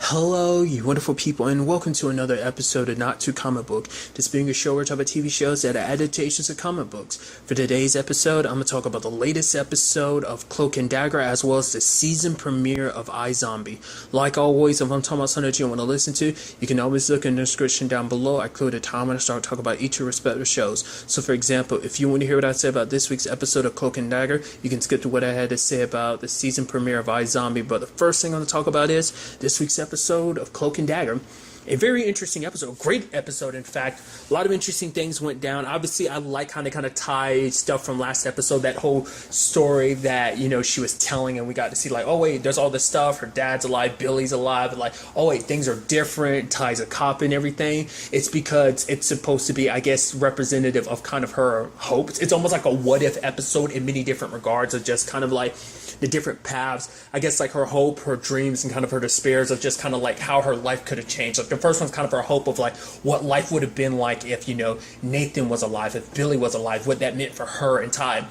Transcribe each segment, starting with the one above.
Hello, you wonderful people, and welcome to another episode of Not Too Comic Book. This being a show where we talk about TV shows that are adaptations of comic books. For today's episode, I'm going to talk about the latest episode of Cloak and Dagger, as well as the season premiere of iZombie. Like always, if I'm talking about something that you want to listen to, you can always look in the description down below. I include a time when I start talking about each of respective shows. So, for example, if you want to hear what I say about this week's episode of Cloak and Dagger, you can skip to what I had to say about the season premiere of iZombie. But the first thing I'm going to talk about is this week's episode of Cloak and Dagger. A very interesting episode, great episode in fact. A lot of interesting things went down. Obviously, I like how they kind of tie stuff from last episode, that whole story that, you know, she was telling, and we got to see like, oh wait, there's all this stuff, her dad's alive, Billy's alive, and like, oh wait, things are different, Ty's a cop and everything. It's because it's supposed to be, I guess, representative of kind of her hopes. It's almost like a what if episode in many different regards, of just kind of like the different paths, I guess, like her hope, her dreams, and kind of her despairs of just kind of like how her life could have changed. Like the first one's kind of her hope of like what life would have been like if, you know, Nathan was alive, if Billy was alive, what that meant for her and Ty.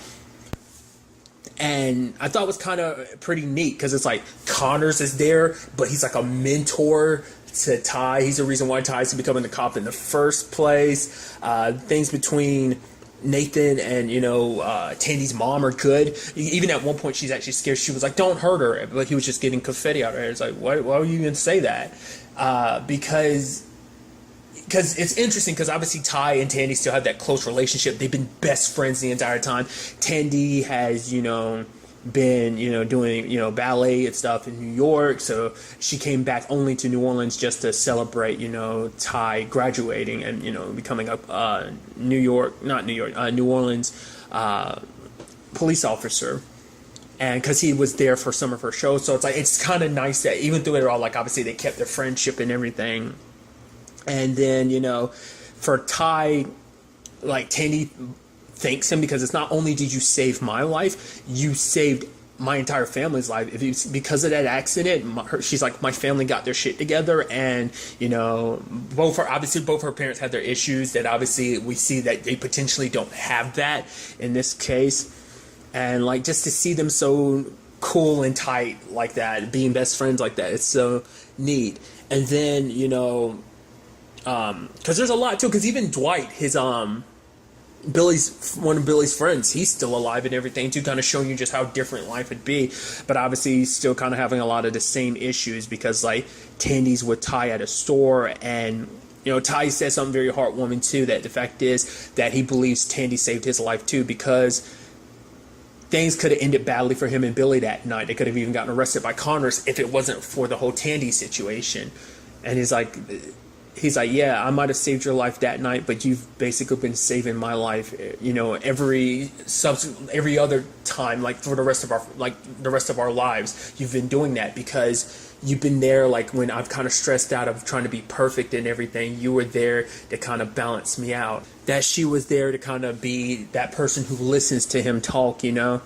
And I thought it was kind of pretty neat because it's like Connors is there, but he's like a mentor to Ty. He's the reason why Ty's becoming the cop in the first place. Things between Nathan and, you know, Tandy's mom are good. Even at one point, she's actually scared. She was like, "Don't hurt her," but he was just getting confetti out of her. It's like, why were you gonna say that? Because it's interesting, because obviously Ty and Tandy still have that close relationship. They've been best friends the entire time. Tandy has, you know, been, you know, doing, you know, ballet and stuff in New York, so she came back only to New Orleans just to celebrate, you know, Ty graduating and, you know, becoming a New Orleans police officer. And because he was there for some of her shows, so it's like, it's kind of nice that even through it all, like, obviously they kept their friendship and everything. And then, you know, for Ty, like, Tandy thanks him because it's not only did you save my life, you saved my entire family's life. If you, because of that accident, she's like, my family got their shit together, and, you know, both her parents had their issues that obviously we see that they potentially don't have that in this case. And like, just to see them so cool and tight like that, being best friends like that, it's so neat. And then, you know, because there's a lot too, because even Dwight, his one of Billy's friends, he's still alive and everything too, kind of showing you just how different life would be. But obviously he's still kind of having a lot of the same issues, because like Tandy's with Ty at a store, and, you know, Ty says something very heartwarming too, that the fact is that he believes Tandy saved his life too, because things could have ended badly for him and Billy that night. They could have even gotten arrested by Connors if it wasn't for the whole Tandy situation. And he's like, yeah, I might have saved your life that night, but you've basically been saving my life, you know, every other time, like for the rest of our lives. You've been doing that because you've been there, like when I've kind of stressed out of trying to be perfect and everything. You were there to kind of balance me out. That she was there to kind of be that person who listens to him talk, you know.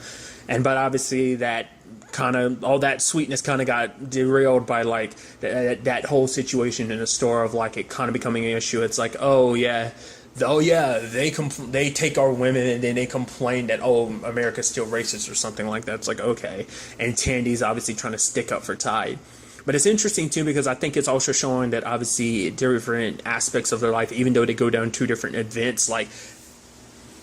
But obviously that kind of, all that sweetness kind of got derailed by like that whole situation in the store of like it kind of becoming an issue. It's like, oh yeah, they take our women, and then they complain that, oh, America's still racist or something like that. It's like, okay. And Tandy's obviously trying to stick up for Ty. But it's interesting too, because I think it's also showing that obviously different aspects of their life, even though they go down two different events, like,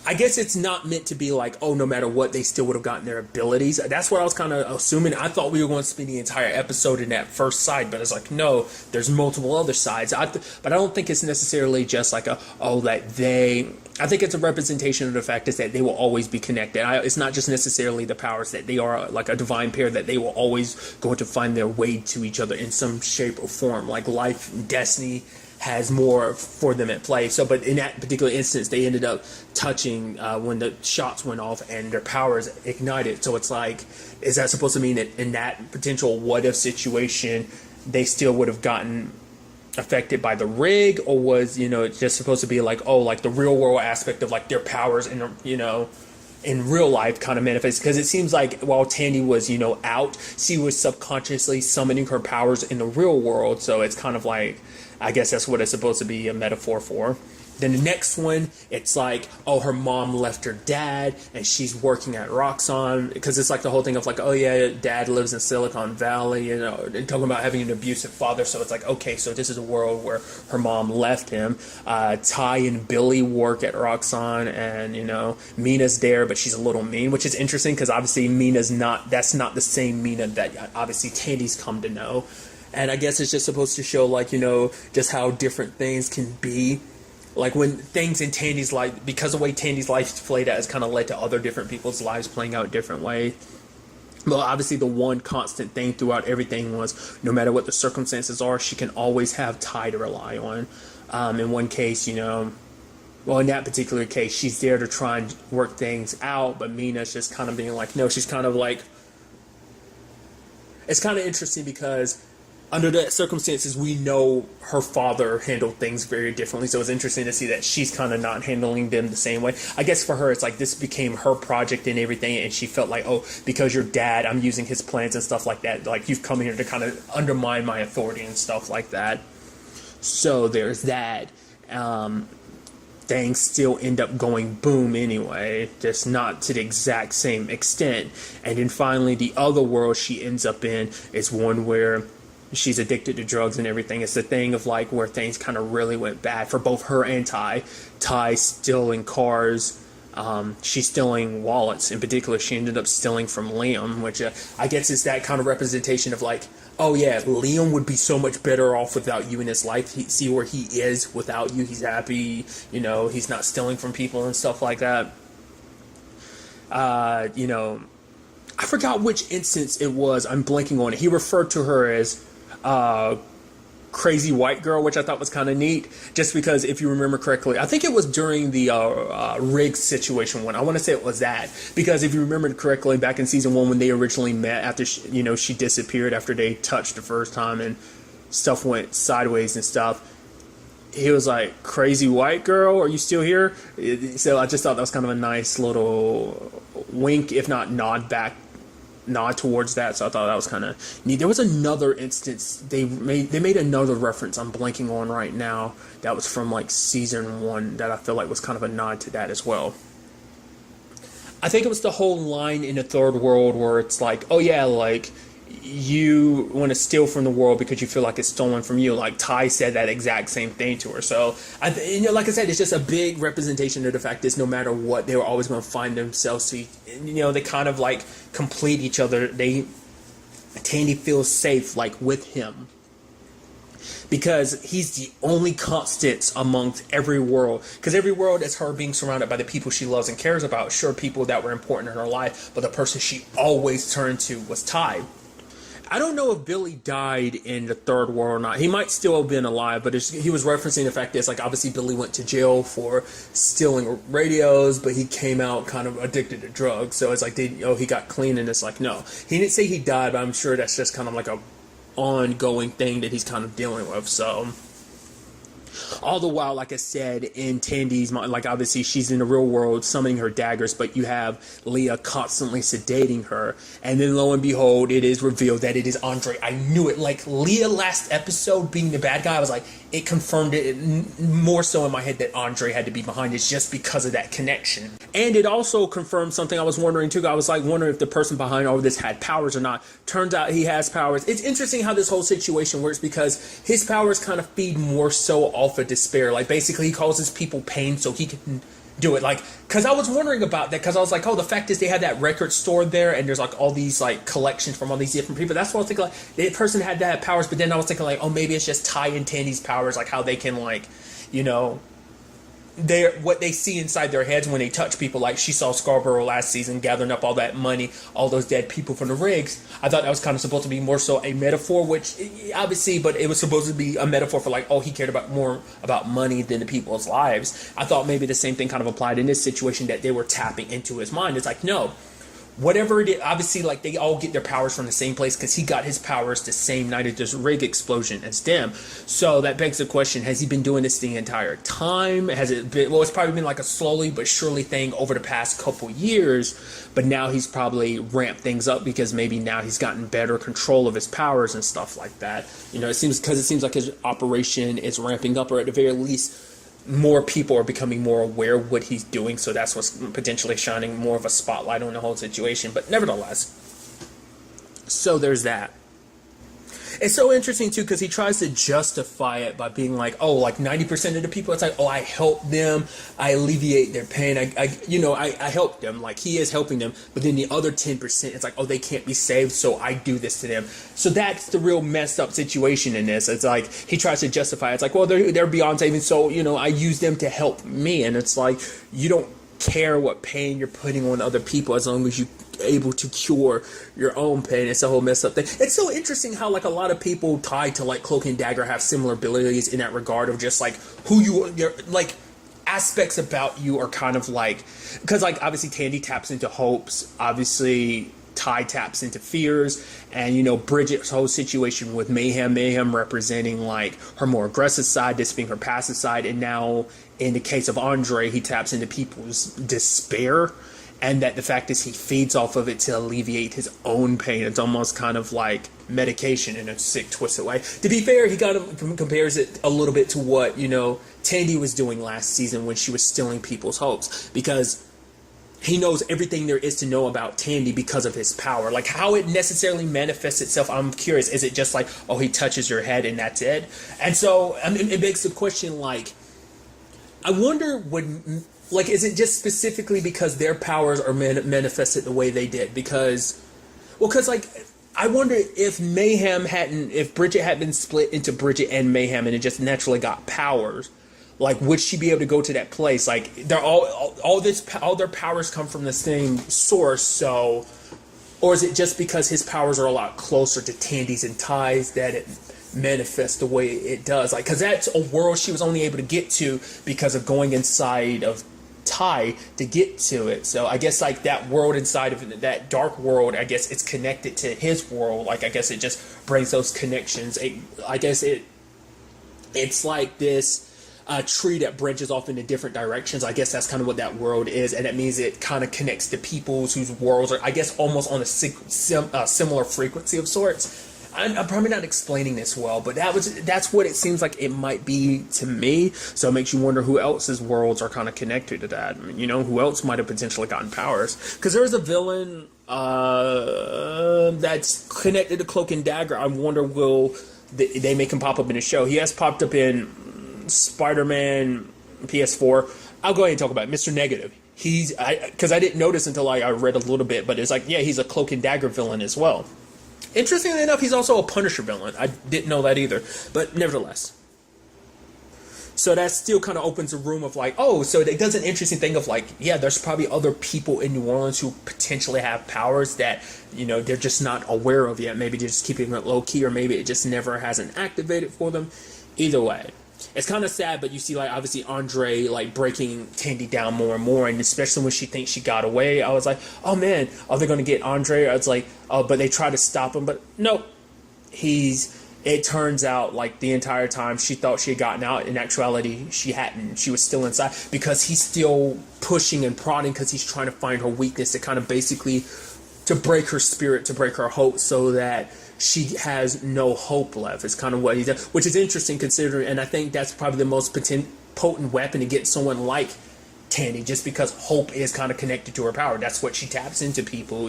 I guess it's not meant to be like, oh, no matter what, they still would have gotten their abilities. That's what I was kind of assuming. I thought we were going to spend the entire episode in that first side, but it's like, no, there's multiple other sides. But I don't think it's necessarily just like I think it's a representation of the fact is that they will always be connected. It's not just necessarily the powers that they are like a divine pair, that they will always going to find their way to each other in some shape or form. Like life, destiny has more for them at play. So, but in that particular instance, they ended up touching when the shots went off and their powers ignited. So it's like, is that supposed to mean that in that potential what if situation, they still would have gotten affected by the rig, or was, you know, it's just supposed to be like, oh, like the real world aspect of like their powers in, you know, in real life kind of manifests? Because it seems like while Tandy was, you know, out, she was subconsciously summoning her powers in the real world. So it's kind of like, I guess that's what it's supposed to be a metaphor for. Then the next one, it's like, oh, her mom left her dad and she's working at Roxxon, because it's like the whole thing of like, oh yeah, dad lives in Silicon Valley, you know, and talking about having an abusive father. So it's like, okay, so this is a world where her mom left him. Ty and Billy work at Roxxon, and you know, Mina's there, but she's a little mean, which is interesting because obviously that's not the same Mina that obviously Tandy's come to know. And I guess it's just supposed to show, like, you know, just how different things can be. Like when things in Tandy's life, because the way Tandy's life played out has kind of led to other different people's lives playing out a different way. But obviously the one constant thing throughout everything was, no matter what the circumstances are, she can always have Ty to rely on. In one case, you know, well, in that particular case, she's there to try and work things out, but Mina's just kind of being like, no, she's kind of like, it's kind of interesting because under the circumstances, we know her father handled things very differently, so it's interesting to see that she's kind of not handling them the same way. I guess for her, it's like this became her project and everything, and she felt like, oh, because you're dad, I'm using his plans and stuff like that. Like, you've come here to kind of undermine my authority and stuff like that. So there's that. Things still end up going boom anyway, just not to the exact same extent. And then finally, the other world she ends up in is one where she's addicted to drugs and everything. It's the thing of like where things kind of really went bad for both her and Ty. Ty stealing cars. She's stealing wallets. In particular, she ended up stealing from Liam, which I guess is that kind of representation of like, oh yeah, Liam would be so much better off without you in his life. See where he is without you. He's happy. You know, he's not stealing from people and stuff like that. You know, I forgot which instance it was. I'm blanking on it. He referred to her as crazy white girl, which I thought was kind of neat, just because if you remember correctly, I think it was during the Riggs situation one. I want to say it was that, because if you remember correctly, back in season 1 when they originally met after she disappeared after they touched the first time and stuff went sideways and stuff, he was like, crazy white girl, are you still here? So I just thought that was kind of a nice little wink, if not nod towards that. So I thought that was kind of neat. There was another instance they made another reference I'm blanking on right now that was from like season 1 that I feel like was kind of a nod to that as well. I think it was the whole line in the third world where it's like, oh yeah, like you want to steal from the world because you feel like it's stolen from you. Like Ty said that exact same thing to her. So like I said, it's just a big representation of the fact that no matter what, they were always going to find themselves to, they kind of like complete each other. Tandy feels safe like with him because he's the only constant amongst every world. Because every world is her being surrounded by the people she loves and cares about. Sure, people that were important in her life, but the person she always turned to was Ty. I don't know if Billy died in the third world or not. He might still have been alive, but he was referencing the fact that it's like obviously Billy went to jail for stealing radios, but he came out kind of addicted to drugs. So it's like, he got clean, and it's like, no. He didn't say he died, but I'm sure that's just kind of like a ongoing thing that he's kind of dealing with. So all the while, like I said, in Tandy's mind, like obviously she's in the real world summoning her daggers, but you have Leah constantly sedating her, and then lo and behold, it is revealed that it is Andre. I knew it. Like Leah last episode being the bad guy, I was like, it confirmed it more so in my head that Andre had to be behind it just because of that connection. And it also confirmed something I was wondering too. I was like wondering if the person behind all of this had powers or not. Turns out he has powers. It's interesting how this whole situation works because his powers kind of feed more so off of despair. Like basically he causes people pain so he can do it. Like, because I was wondering about that, because I was like, oh, the fact is they have that record store there and there's like all these like collections from all these different people. That's what I was thinking, like the person had to have powers, but then I was thinking like, oh, maybe it's just Ty and Tandy's powers, like how they can like, what they see inside their heads when they touch people. Like she saw Scarborough last season gathering up all that money, all those dead people from the Riggs. I thought that was kind of supposed to be more so a metaphor, which obviously, but it was supposed to be a metaphor for like, oh, he cared more about money than the people's lives. I thought maybe the same thing kind of applied in this situation, that they were tapping into his mind. It's like, no. Whatever it is, obviously, like, they all get their powers from the same place because he got his powers the same night of this rig explosion as them. So that begs the question, has he been doing this the entire time? Has it been, well, it's probably been like a slowly but surely thing over the past couple years, but now he's probably ramped things up because maybe now he's gotten better control of his powers and stuff like that. It seems like his operation is ramping up, or at the very least, more people are becoming more aware of what he's doing, so that's what's potentially shining more of a spotlight on the whole situation. But nevertheless, so there's that. It's so interesting too because he tries to justify it by being like, oh, like 90% of the people, it's like, oh, I help them, I alleviate their pain, I help them, like he is helping them. But then the other 10%, it's like, oh, they can't be saved, so I do this to them. So that's the real messed up situation in this. It's like he tries to justify it. It's like, well, they're beyond saving, so I use them to help me. And it's like, you don't care what pain you're putting on other people as long as you able to cure your own pain. It's a whole messed up thing. It's so interesting how like a lot of people tied to like Cloak and Dagger have similar abilities in that regard of just like who you're like aspects about you are kind of like, because like obviously Tandy taps into hopes, obviously Ty taps into fears, and Bridget's whole situation with Mayhem representing like her more aggressive side, this being her passive side, and now in the case of Andre, he taps into people's despair. And that the fact is he feeds off of it to alleviate his own pain. It's almost kind of like medication in a sick, twisted way. To be fair, he kind of compares it a little bit to what, Tandy was doing last season when she was stealing people's hopes. Because he knows everything there is to know about Tandy because of his power. Like how it necessarily manifests itself, I'm curious. Is it just like, oh, he touches your head and that's it? And so it begs the question, like, I wonder like, is it just specifically because their powers are manifested the way they did? Because like, I wonder if if Bridget had been split into Bridget and Mayhem and it just naturally got powers, like, would she be able to go to that place? Like, they're all their powers come from the same source, so, or is it just because his powers are a lot closer to Tandy's and Ty's that it manifests the way it does? Like, because that's a world she was only able to get to because of going inside of Ty to get to it. So I guess like that world inside of that dark world, I guess it's connected to his world. Like I guess it just brings those connections. I guess it's like this tree that branches off into different directions. I guess that's kind of what that world is, and that means it kind of connects to peoples whose worlds are, I guess, almost on a similar frequency of sorts. I'm probably not explaining this well, but that's what it seems like it might be to me. So it makes you wonder who else's worlds are kind of connected to that. Who else might have potentially gotten powers? Because there's a villain that's connected to Cloak and Dagger. I wonder they make him pop up in the show. He has popped up in Spider-Man PS4. I'll go ahead and talk about it. Mr. Negative. Because I didn't notice until I read a little bit, but it's like, yeah, he's a Cloak and Dagger villain as well. Interestingly enough, he's also a Punisher villain. I didn't know that either, but nevertheless. So that still kind of opens a room of like, oh, so it does an interesting thing of like, yeah, there's probably other people in New Orleans who potentially have powers that, they're just not aware of yet. Maybe they're just keeping it low key, or maybe it just never hasn't activated for them. Either way. It's kind of sad, but you see, like, obviously Andre, like, breaking Tandy down more and more, and especially when she thinks she got away, I was like, oh, man, are they going to get Andre? I was like, oh, but they try to stop him, but nope. It turns out, like, the entire time she thought she had gotten out, in actuality, she hadn't. She was still inside, because he's still pushing and prodding, because he's trying to find her weakness to kind of basically, to break her spirit, to break her hope, so that she has no hope left. It's kind of what he does, which is interesting considering, and I think that's probably the most potent weapon to get someone like Tandy, just because hope is kind of connected to her power. That's what she taps into people,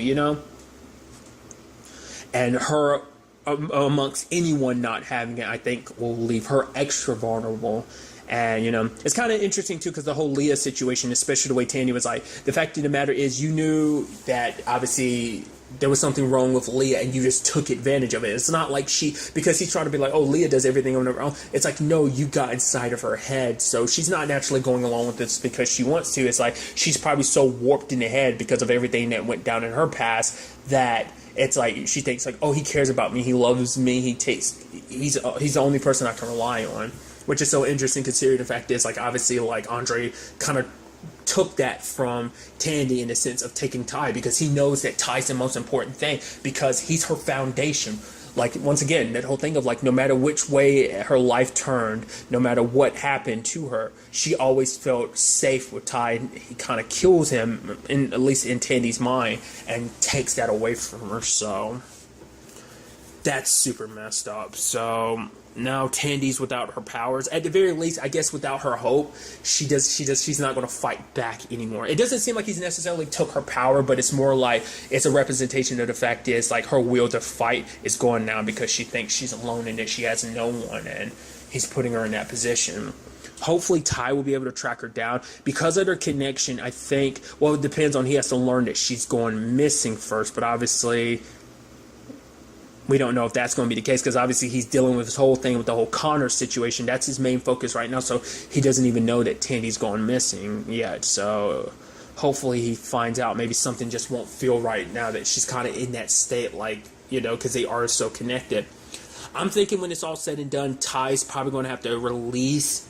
And her, amongst anyone not having it, I think will leave her extra vulnerable. And, it's kind of interesting, too, because the whole Leah situation, especially the way Tandy was like, the fact of the matter is you knew that, obviously, there was something wrong with Leah and you just took advantage of it. It's not like because he's trying to be like, oh, Leah does everything on her own. It's like, no, you got inside of her head. So she's not naturally going along with this because she wants to. It's like she's probably so warped in the head because of everything that went down in her past that it's like she thinks like, oh, he cares about me. He loves me. He's the only person I can rely on, which is so interesting considering the fact is like, obviously, like Andre kind of took that from Tandy in the sense of taking Ty, because he knows that Ty's the most important thing because he's her foundation. Like, once again, that whole thing of like, no matter which way her life turned, no matter what happened to her, she always felt safe with Ty. He kind of kills him, at least in Tandy's mind, and takes that away from her. So That's super messed up. So now Tandy's without her powers. At the very least, I guess without her hope, she's not going to fight back anymore. It doesn't seem like he's necessarily took her power, but it's more like it's a representation of the fact is like her will to fight is gone now because she thinks she's alone and that she has no one, and he's putting her in that position. Hopefully Ty will be able to track her down. Because of their connection, I think, well, it depends on, he has to learn that she's going missing first, but obviously we don't know if that's going to be the case because obviously he's dealing with this whole thing with the whole Connor situation. That's his main focus right now, so he doesn't even know that Tandy's gone missing yet. So hopefully he finds out. Maybe something just won't feel right now that she's kind of in that state, like, you know, because they are so connected. I'm thinking when it's all said and done, Ty's probably going to have to release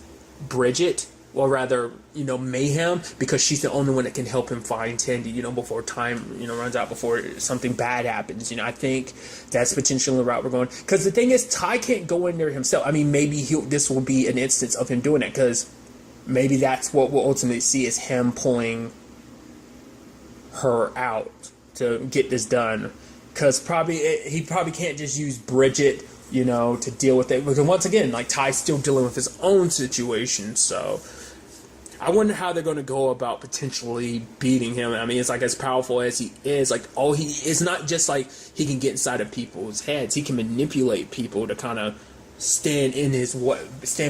Bridget, or rather, you know, Mayhem, because she's the only one that can help him find Tandy, you know, before time, you know, runs out, before something bad happens. You know, I think that's potentially the route we're going. Because the thing is, Ty can't go in there himself. I mean, maybe this will be an instance of him doing it, because maybe that's what we'll ultimately see is him pulling her out to get this done. Because he probably can't just use Bridget, you know, to deal with it. Because once again, like, Ty's still dealing with his own situation, so I wonder how they're going to go about potentially beating him. I mean, it's like as powerful as he is, like, he is not just like he can get inside of people's heads. He can manipulate people to kind of stand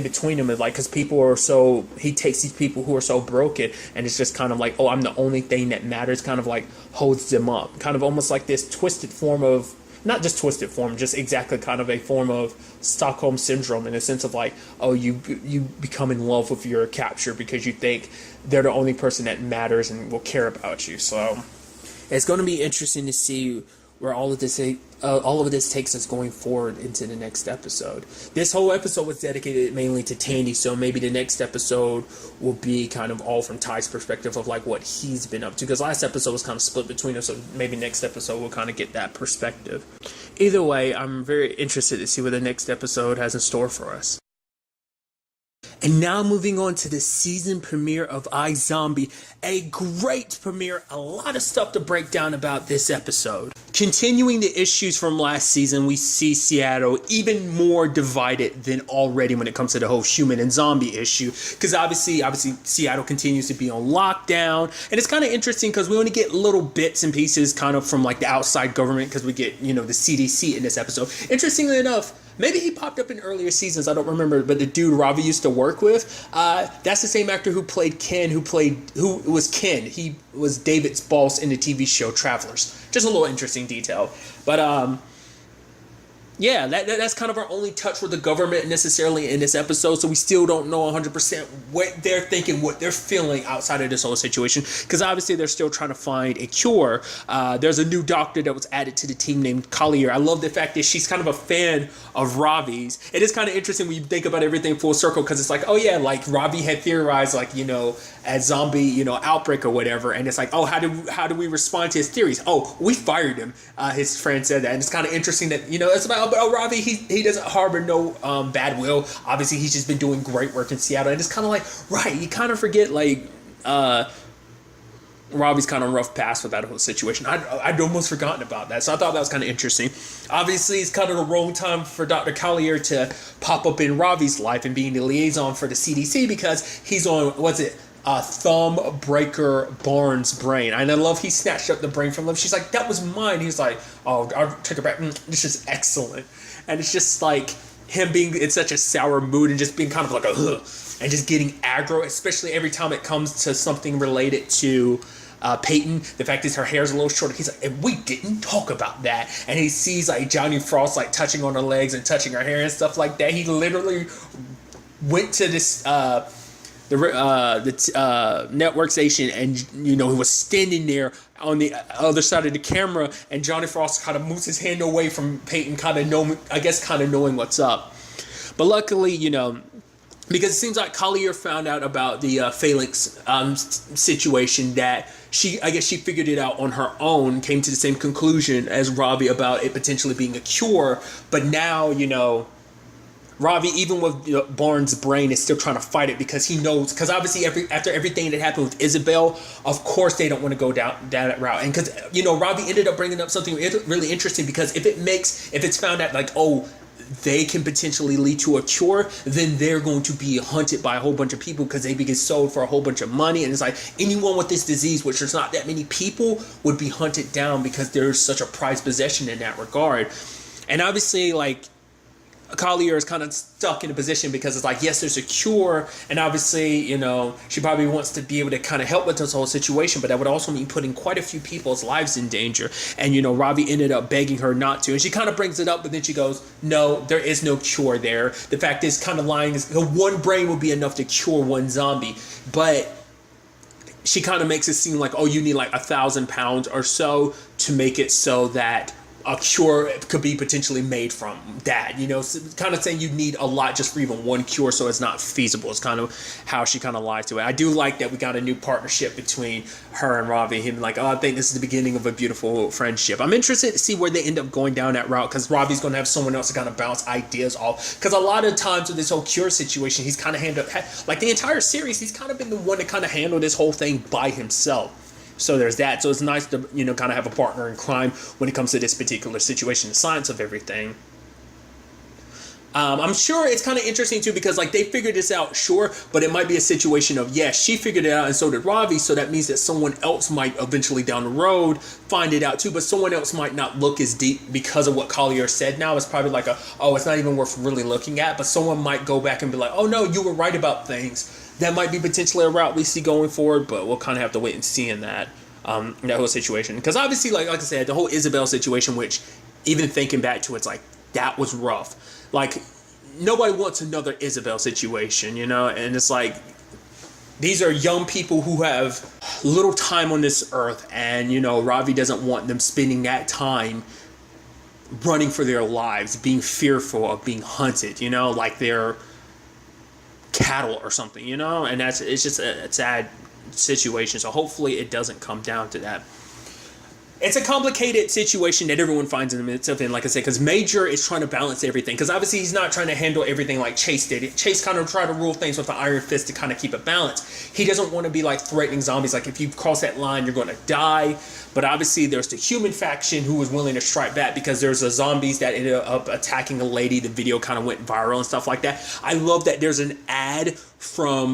between them, and like, because people are so, he takes these people who are so broken, and it's just kind of like, oh, I'm the only thing that matters, kind of like holds them up, kind of almost like this twisted form of, not just twisted form, just exactly kind of a form of Stockholm syndrome, in a sense of like, oh, you become in love with your capture because you think they're the only person that matters and will care about you. So it's going to be interesting to see where all of this takes us going forward into the next episode. This whole episode was dedicated mainly to Tandy, so maybe the next episode will be kind of all from Ty's perspective of like what he's been up to, because last episode was kind of split between us, so maybe next episode we'll kind of get that perspective. Either way, I'm very interested to see what the next episode has in store for us. And now moving on to the season premiere of iZombie. A great premiere, a lot of stuff to break down about this episode. Continuing the issues from last season, we see Seattle even more divided than already when it comes to the whole human and zombie issue. Because obviously Seattle continues to be on lockdown. And it's kind of interesting because we only get little bits and pieces kind of from like the outside government, because we get, you know, the CDC in this episode. Interestingly enough, maybe he popped up in earlier seasons, I don't remember, but the dude Ravi used to work with, that's the same actor who played Ken, who was Ken. He was David's boss in the TV show Travelers. Just a little interesting detail. But, yeah, that's kind of our only touch with the government necessarily in this episode, so we still don't know 100% what they're thinking, what they're feeling outside of this whole situation, because obviously they're still trying to find a cure. There's a new doctor that was added to the team named Collier. I love the fact that she's kind of a fan of Ravi's. It is kind of interesting when you think about everything full circle, because it's like, oh yeah, like Ravi had theorized, like, you know, a zombie, you know, outbreak or whatever, and it's like, oh, how do we respond to his theories? Oh, we fired him. His friend said that, and it's kind of interesting that, you know, it's about, but Ravi, he doesn't harbor no bad will. Obviously, he's just been doing great work in Seattle, and it's kind of like, right, you kind of forget, like, Ravi's kind of rough past with that whole situation. I'd almost forgotten about that, so I thought that was kind of interesting. Obviously, it's kind of the wrong time for Dr. Collier to pop up in Ravi's life and being the liaison for the CDC, because he's on, Thumb Breaker Barnes' brain. And I love he snatched up the brain from them. She's like, that was mine. He's like, oh, I'll take it back. This is excellent. And it's just like him being in such a sour mood and just being kind of like and just getting aggro, especially every time it comes to something related to Peyton. The fact is her hair's a little shorter. He's like, and we didn't talk about that. And he sees like Johnny Frost like touching on her legs and touching her hair and stuff like that. He literally went to this the network station, and you know, he was standing there on the other side of the camera, and Johnny Frost kind of moves his hand away from Peyton, kind of knowing what's up. But luckily, you know, because it seems like Collier found out about the Felix situation, that she figured it out on her own, came to the same conclusion as Ravi about it potentially being a cure. But now, you know, Ravi, even with Barnes' brain, is still trying to fight it because he knows. Because obviously, after everything that happened with Isabel, of course they don't want to go down that route. And because Ravi ended up bringing up something really interesting, because if it's found out like, oh, they can potentially lead to a cure, then they're going to be hunted by a whole bunch of people because they get sold for a whole bunch of money. And it's like anyone with this disease, which there's not that many people, would be hunted down because there's such a prized possession in that regard. And obviously, like, Collier is kind of stuck in a position because it's like, yes, there's a cure, and obviously, she probably wants to be able to kind of help with this whole situation, but that would also mean putting quite a few people's lives in danger. And, Ravi ended up begging her not to, and she kind of brings it up, but then she goes, no, there is no cure there. The fact is, kind of lying is, one brain would be enough to cure one zombie, but she kind of makes it seem like, oh, you need like 1,000 pounds or so to make it so that a cure could be potentially made from that, kind of saying you need a lot just for even one cure, so it's not feasible. It's kind of how she kind of lies to it. I do like that we got a new partnership between her and Ravi. Him like, oh, I think this is the beginning of a beautiful friendship. I'm interested to see where they end up going down that route, because Ravi's going to have someone else to kind of bounce ideas off. Because a lot of times with this whole cure situation, he's kind of handled, like the entire series, he's kind of been the one to kind of handle this whole thing by himself. So there's that. So it's nice to, kind of have a partner in crime when it comes to this particular situation, the science of everything. I'm sure it's kind of interesting too, because like they figured this out, sure, but it might be a situation of, yes, she figured it out and so did Ravi, so that means that someone else might eventually down the road find it out too, but someone else might not look as deep because of what Collier said. Now it's probably like it's not even worth really looking at, but someone might go back and be like, oh no, you were right about things. That might be potentially a route we see going forward, but we'll kind of have to wait and see in that whole situation. Because obviously, like I said, the whole Isabel situation, which even thinking back to it's like, that was rough. Like, nobody wants another Isabel situation, And it's like, these are young people who have little time on this earth, and, Ravi doesn't want them spending that time running for their lives, being fearful of being hunted, like they're cattle or something, and it's just a sad situation. So hopefully it doesn't come down to that. It's a complicated situation that everyone finds in itself in, like I said, because Major is trying to balance everything, because obviously he's not trying to handle everything like Chase did. Chase kind of tried to rule things with an iron fist to kind of keep it balanced. He doesn't want to be like threatening zombies, like if you cross that line you're going to die. But obviously there's the human faction who was willing to strike back, because there's a zombies that ended up attacking a lady. The video kind of went viral and stuff like that. I love that there's an ad from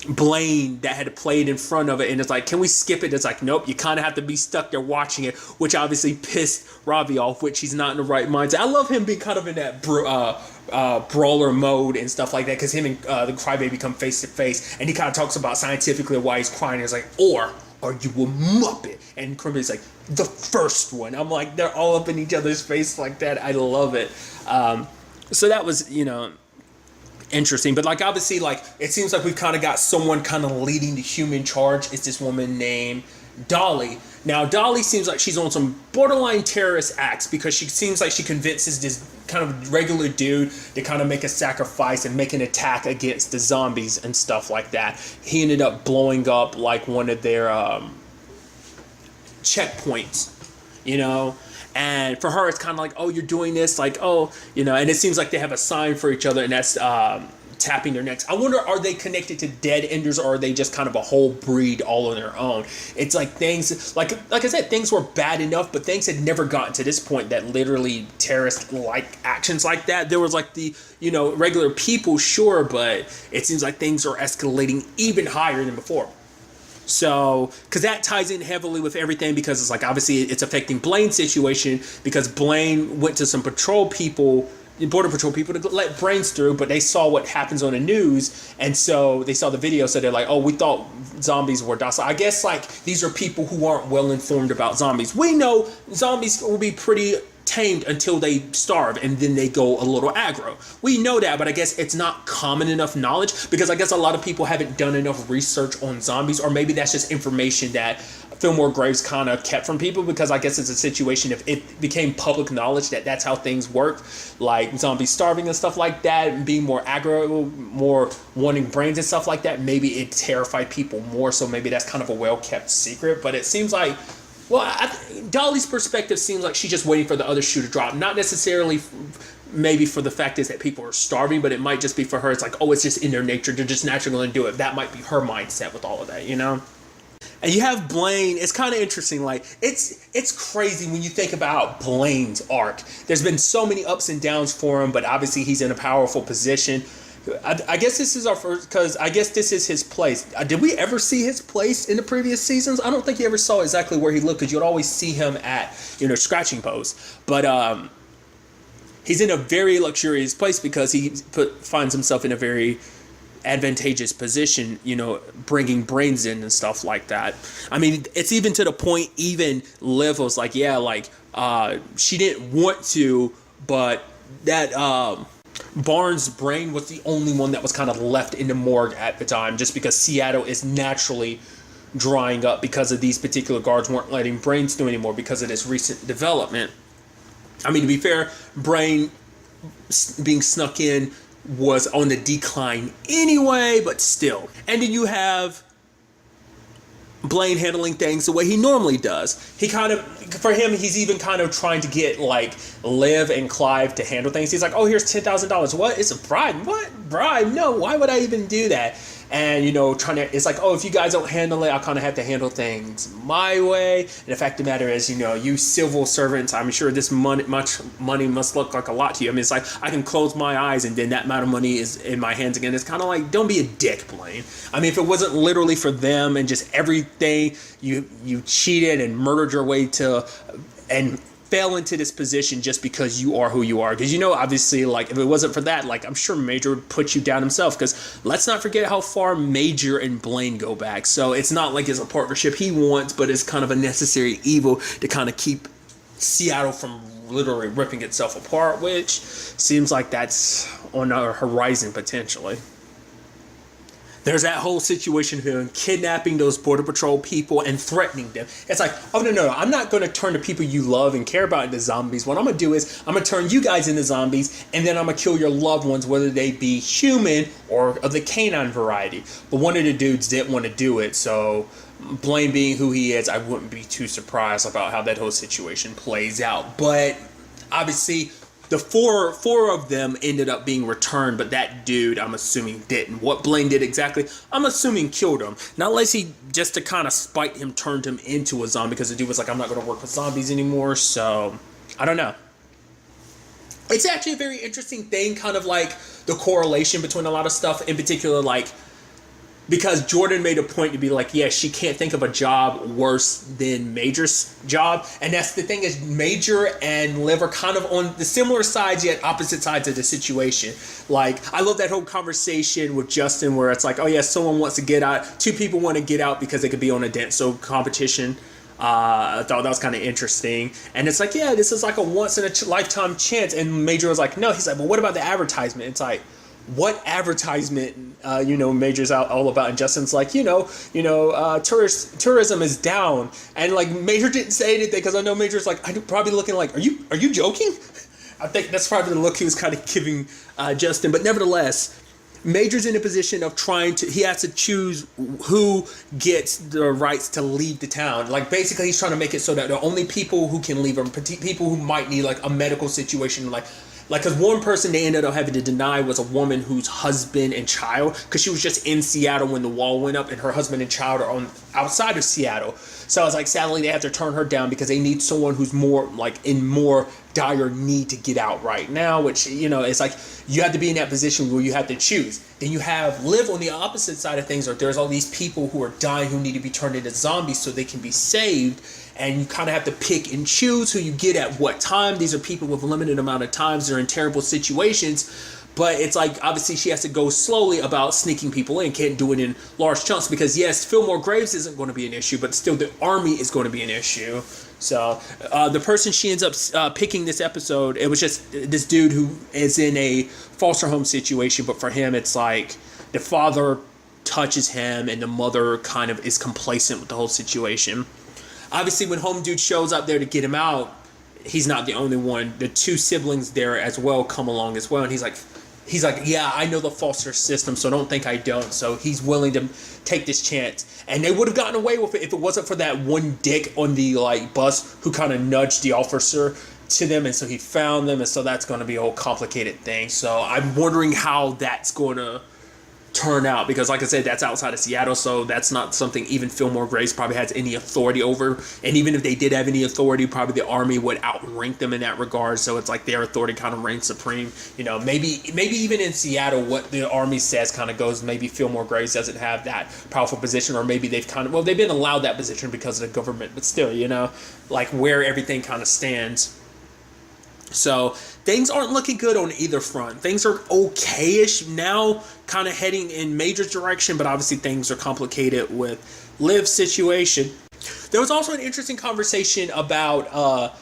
Blaine that had played in front of it, and it's like, can we skip it? It's like, nope, you kind of have to be stuck there watching it, which obviously pissed Ravi off, which he's not in the right mindset. I love him being kind of in that brawler mode and stuff like that, because him and the Crybaby come face to face, and he kind of talks about scientifically why he's crying. It's like, or are you a Muppet? And Crybaby's like, the first one. I'm like, they're all up in each other's face like that. I love it. So that was, interesting. But like, obviously, like, it seems like we've kind of got someone kind of leading the human charge. It's this woman named Dolly. Now, Dolly seems like she's on some borderline terrorist acts, because she seems like she convinces this kind of regular dude to kind of make a sacrifice and make an attack against the zombies and stuff like that. He ended up blowing up like one of their checkpoints, And for her, it's kind of like, oh, you're doing this, like, oh, and it seems like they have a sign for each other, and that's tapping their necks. I wonder, are they connected to dead enders, or are they just kind of a whole breed all on their own? It's like things, like I said, things were bad enough, but things had never gotten to this point that literally terrorist-like actions like that. There was like the, regular people, sure, but it seems like things are escalating even higher than before. So, because that ties in heavily with everything, because it's like, obviously it's affecting Blaine's situation, because Blaine went to some Border Patrol people to let brains through, but they saw what happens on the news, and so they saw the video, so they're like, oh, we thought zombies were docile. I guess, like, these are people who aren't well informed about zombies. We know zombies will be pretty tamed until they starve, and then they go a little aggro. We know that, but I guess it's not common enough knowledge, because I guess a lot of people haven't done enough research on zombies, or maybe that's just information that Fillmore Graves kind of kept from people, because I guess it's a situation, if it became public knowledge that that's how things work, like zombies starving and stuff like that, and being more aggro, more wanting brains and stuff like that, maybe it terrified people more, so maybe that's kind of a well-kept secret. But it seems like, well, Dolly's perspective seems like she's just waiting for the other shoe to drop, not necessarily maybe for the fact is that people are starving, but it might just be for her. It's like, oh, it's just in their nature. They're just naturally going to do it. That might be her mindset with all of that, you know? And you have Blaine. It's kind of interesting. Like, it's crazy when you think about Blaine's arc. There's been so many ups and downs for him, but obviously he's in a powerful position. I guess this is our first, because I guess this is his place. Did we ever see his place in the previous seasons? I don't think you ever saw exactly where he looked, because you'd always see him at, scratching post. But he's in a very luxurious place because he finds himself in a very advantageous position, bringing brains in and stuff like that. I mean, it's even to the point, even Liv was like, yeah, like, she didn't want to, but that Barnes' brain was the only one that was kind of left in the morgue at the time, just because Seattle is naturally drying up because of these particular guards weren't letting brains do anymore because of this recent development. I mean, to be fair, brain being snuck in was on the decline anyway, but still. And then you have Blaine handling things the way he normally does. For him, he's even kind of trying to get like Liv and Clive to handle things. He's like, oh, here's $10,000. What? It's a bribe. What? Bribe? No, why would I even do that? And, it's like, oh, if you guys don't handle it, I'll kind of have to handle things my way. And the fact of the matter is, you civil servants, I'm sure this much money must look like a lot to you. I mean, it's like, I can close my eyes and then that amount of money is in my hands again. It's kind of like, don't be a dick, Blaine. I mean, if it wasn't literally for them and just everything, you cheated and murdered your way to, and fell into this position just because you are who you are. Because obviously, like, if it wasn't for that, like, I'm sure Major would put you down himself. Because let's not forget how far Major and Blaine go back. So it's not like it's a partnership he wants, but it's kind of a necessary evil to kind of keep Seattle from literally ripping itself apart, which seems like that's on our horizon potentially. There's that whole situation of him kidnapping those Border Patrol people and threatening them. It's like, oh, no, I'm not going to turn the people you love and care about into zombies. What I'm going to do is I'm going to turn you guys into zombies, and then I'm going to kill your loved ones, whether they be human or of the canine variety. But one of the dudes didn't want to do it, so Blaine being who he is, I wouldn't be too surprised about how that whole situation plays out. But obviously, the four of them ended up being returned, but that dude, I'm assuming, didn't. What Blaine did exactly, I'm assuming killed him. Not unless he, just to kind of spite him, turned him into a zombie, because the dude was like, I'm not going to work with zombies anymore, so I don't know. It's actually a very interesting thing, kind of like the correlation between a lot of stuff, in particular, like, because Jordan made a point to be like, yeah, she can't think of a job worse than Major's job. And that's the thing, is Major and Liv are kind of on the similar sides yet opposite sides of the situation. Like, I love that whole conversation with Justin where it's like, oh yeah, someone wants to get out. Two people want to get out because they could be on a dance show competition. I thought that was kind of interesting. And it's like, yeah, this is like a once in a lifetime chance. And Major was like, no. He's like, well, what about the advertisement? It's like, what advertisement, Major's out all about, and Justin's like, tourism is down, and like Major didn't say anything because I know Major's like, I'm probably looking like, are you joking? I think that's probably the look he was kind of giving Justin, but nevertheless, Major's in a position of he has to choose who gets the rights to leave the town. Like, basically, he's trying to make it so that the only people who can leave are people who might need like a medical situation, like, because one person they ended up having to deny was a woman whose husband and child, because she was just in Seattle when the wall went up, and her husband and child are outside of Seattle. So I was like, sadly, they have to turn her down because they need someone who's more like in more dire need to get out right now, which, it's like you have to be in that position where you have to choose. Then you have Liv on the opposite side of things, or there's all these people who are dying who need to be turned into zombies so they can be saved. And you kind of have to pick and choose who you get at what time. These are people with a limited amount of times. They're in terrible situations. But it's like, obviously, she has to go slowly about sneaking people in. Can't do it in large chunks because, yes, Fillmore Graves isn't going to be an issue, but still the army is going to be an issue. So the person she ends up picking this episode, it was just this dude who is in a foster home situation. But for him, it's like the father touches him and the mother kind of is complacent with the whole situation. Obviously, when Home Dude shows up there to get him out, he's not the only one. The two siblings there as well come along as well. And he's like, yeah, I know the foster system, so don't think I don't. So he's willing to take this chance. And they would have gotten away with it if it wasn't for that one dick on the bus who kind of nudged the officer to them, and so he found them, and so that's going to be a whole complicated thing. So I'm wondering how that's going to turn out, because like I said, that's outside of Seattle, so that's not something even Fillmore Grace probably has any authority over. And even if they did have any authority, probably the army would outrank them in that regard. So it's like their authority kind of reigns supreme. You know, maybe even in Seattle, what the army says kind of goes. Maybe Fillmore Grace doesn't have that powerful position, or maybe they've they've been allowed that position because of the government, but still, you know, like where everything kind of stands. So things aren't looking good on either front. Things are okay-ish now, kind of heading in Major's direction, but obviously things are complicated with Liv's situation. There was also an interesting conversation about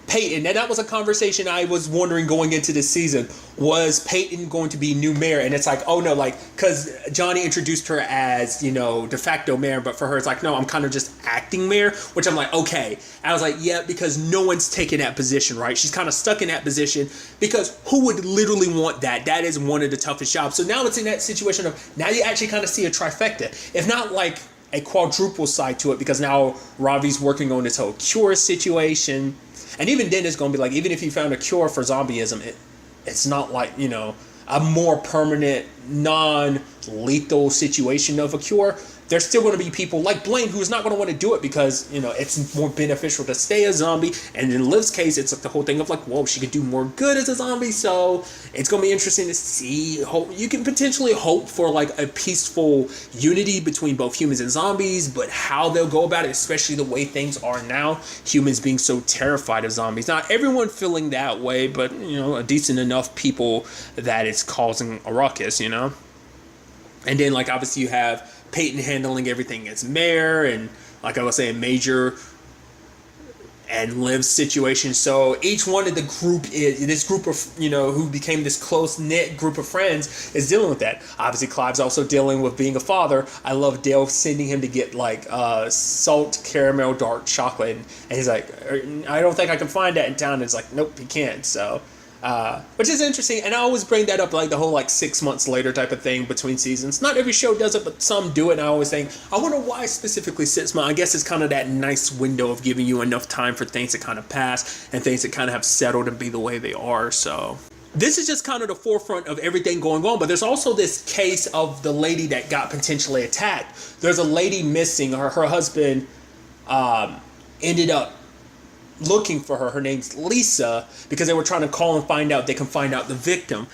Peyton, and that was a conversation I was wondering going into this season. Was Peyton going to be new mayor? And it's like, oh no, like, because Johnny introduced her as, you know, de facto mayor, but for her it's like, no, I'm kind of just acting mayor, which I'm like, okay. And I was like, yeah, because no one's taking that position, right? She's kind of stuck in that position, because who would literally want that? That is one of the toughest jobs. So now it's in that situation of, now you actually kind of see a trifecta, if not like a quadruple side to it, because now Ravi's working on this whole cure situation. And even then, it's going to be like, even if you found a cure for zombieism, it's not like, you know, a more permanent, non-lethal situation of a cure. There's still going to be people like Blaine who's not going to want to do it because, you know, it's more beneficial to stay a zombie. And in Liv's case, it's like the whole thing of like, whoa, she could do more good as a zombie. So it's going to be interesting to see. You can potentially hope for like a peaceful unity between both humans and zombies, but how they'll go about it, especially the way things are now, humans being so terrified of zombies. Not everyone feeling that way, but, you know, a decent enough people that it's causing a ruckus, you know? And then, like, obviously you have Peyton handling everything as mayor, and like I was saying, Major and Liv's situation. So each one of the this group of, you know, who became this close-knit group of friends is dealing with that. Obviously, Clive's also dealing with being a father. I love Dale sending him to get like salt caramel dark chocolate, and he's like, I don't think I can find that in town. And it's like, nope, he can't. So which is interesting, and I always bring that up, like the whole like 6 months later type of thing between seasons. Not every show does it, but some do it, and I always think, I wonder why specifically 6 months. I guess it's kind of that nice window of giving you enough time for things to kind of pass and things that kind of have settled and be the way they are. So this is just kind of the forefront of everything going on, but there's also this case of the lady that got potentially attacked. There's a lady missing. Her husband ended up looking for her. Her name's Lisa, because they were trying to call and find out, they can find out the victim.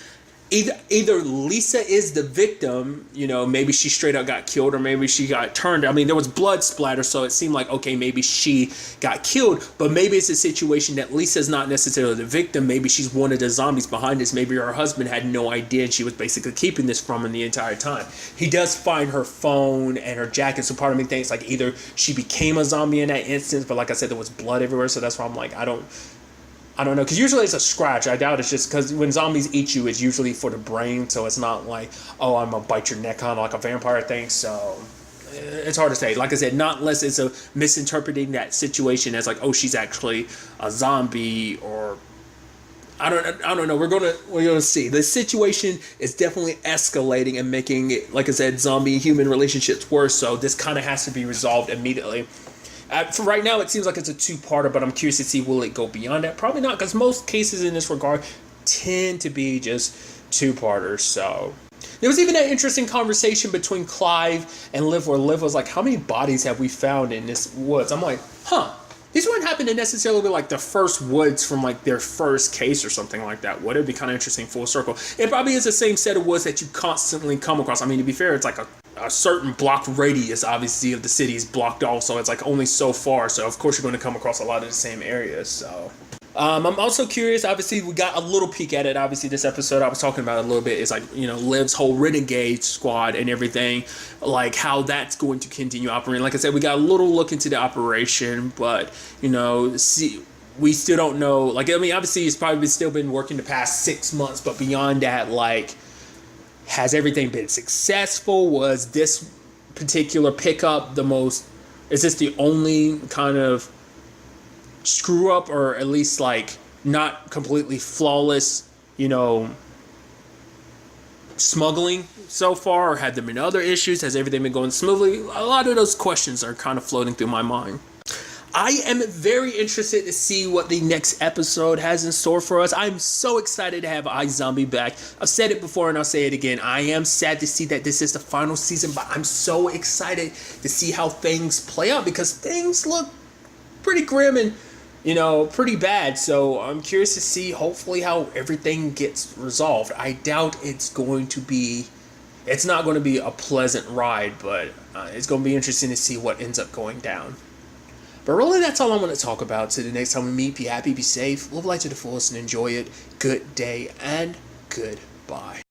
Either Lisa is the victim, you know, maybe she straight up got killed, or maybe she got turned. I mean, there was blood splatter, so it seemed like, okay, maybe she got killed, but maybe it's a situation that Lisa's not necessarily the victim. Maybe she's one of the zombies behind this. Maybe her husband had no idea, and she was basically keeping this from him the entire time. He does find her phone and her jacket, so part of me thinks like either she became a zombie in that instance, but like I said, there was blood everywhere, so that's why I'm like, I don't know, because usually it's a scratch. I doubt it's just because when zombies eat you, it's usually for the brain, so it's not like, oh, I'm going to bite your neck on like a vampire thing, so it's hard to say. Like I said, not unless it's a misinterpreting that situation as like, oh, she's actually a zombie, or I don't know. We're gonna see. The situation is definitely escalating and making it, like I said, zombie human relationships worse, so this kind of has to be resolved immediately. For right now, it seems like it's a two-parter, but I'm curious to see, will it go beyond that? Probably not, because most cases in this regard tend to be just two-parters. So there was even an interesting conversation between Clive and Liv, where Liv was like, how many bodies have we found in this woods? I'm like, these wouldn't happen to necessarily be like the first woods from like their first case or something like that. Would it be kind of interesting full circle? It probably is the same set of woods that you constantly come across. I mean, to be fair, it's like a certain block radius, obviously, of the city is blocked off, so it's like only so far. So of course you're going to come across a lot of the same areas. So I'm also curious. Obviously, we got a little peek at it. Obviously, this episode I was talking about a little bit is like, you know, Liv's whole renegade squad and everything, like how that's going to continue operating. Like I said, we got a little look into the operation, but you know, we still don't know. Like, I mean, obviously, he's probably still been working the past 6 months, but beyond that, like, has everything been successful? Was this particular pickup is this the only kind of screw up, or at least like not completely flawless, you know, smuggling so far? Or had there been other issues? Has everything been going smoothly? A lot of those questions are kind of floating through my mind. I am very interested to see what the next episode has in store for us. I'm so excited to have iZombie back. I've said it before and I'll say it again. I am sad to see that this is the final season, but I'm so excited to see how things play out because things look pretty grim and, pretty bad. So I'm curious to see hopefully how everything gets resolved. I doubt it's not going to be a pleasant ride, but it's going to be interesting to see what ends up going down. But really, that's all I want to talk about. So the next time we meet, be happy, be safe, live life to the fullest, and enjoy it. Good day and goodbye.